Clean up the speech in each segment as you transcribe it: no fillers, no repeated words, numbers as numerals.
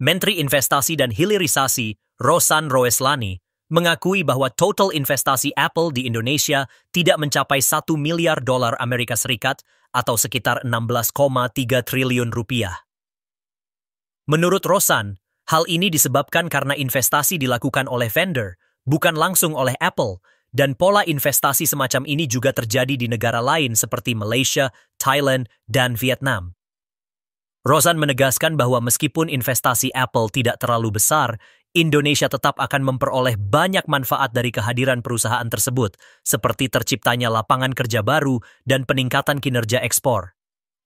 Menteri Investasi dan Hilirisasi, Rosan Roeslani, mengakui bahwa total investasi Apple di Indonesia tidak mencapai 1 miliar dolar Amerika Serikat atau sekitar 16,3 triliun rupiah. Menurut Rosan, hal ini disebabkan karena investasi dilakukan oleh vendor, bukan langsung oleh Apple, dan pola investasi semacam ini juga terjadi di negara lain seperti Malaysia, Thailand, dan Vietnam. Rosan menegaskan bahwa meskipun investasi Apple tidak terlalu besar, Indonesia tetap akan memperoleh banyak manfaat dari kehadiran perusahaan tersebut, seperti terciptanya lapangan kerja baru dan peningkatan kinerja ekspor.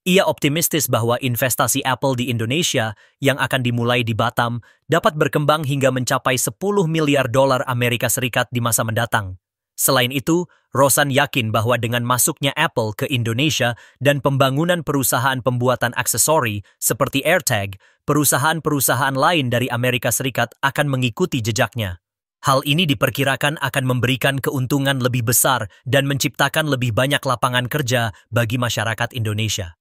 Ia optimistis bahwa investasi Apple di Indonesia yang akan dimulai di Batam dapat berkembang hingga mencapai 10 miliar dolar Amerika Serikat di masa mendatang. Selain itu, Rosan yakin bahwa dengan masuknya Apple ke Indonesia dan pembangunan perusahaan pembuatan aksesori seperti AirTag, perusahaan-perusahaan lain dari Amerika Serikat akan mengikuti jejaknya. Hal ini diperkirakan akan memberikan keuntungan lebih besar dan menciptakan lebih banyak lapangan kerja bagi masyarakat Indonesia.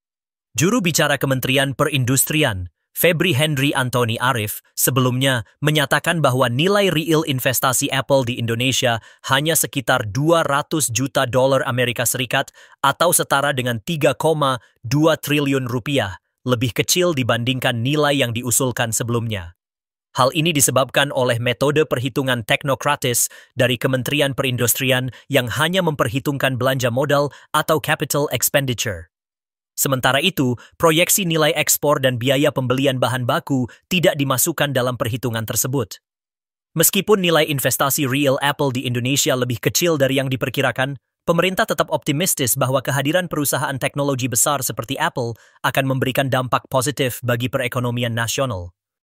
Juru bicara Kementerian Perindustrian, Febri Henry Antoni Arif, sebelumnya menyatakan bahwa nilai real investasi Apple di Indonesia hanya sekitar 200 juta dolar Amerika Serikat atau setara dengan 3,2 triliun rupiah, lebih kecil dibandingkan nilai yang diusulkan sebelumnya. Hal ini disebabkan oleh metode perhitungan teknokratis dari Kementerian Perindustrian yang hanya memperhitungkan belanja modal atau capital expenditure. Sementara itu, proyeksi nilai ekspor dan biaya pembelian bahan baku tidak dimasukkan dalam perhitungan tersebut. Meskipun nilai investasi real Apple di Indonesia lebih kecil dari yang diperkirakan, pemerintah tetap optimistis bahwa kehadiran perusahaan teknologi besar seperti Apple akan memberikan dampak positif bagi perekonomian nasional.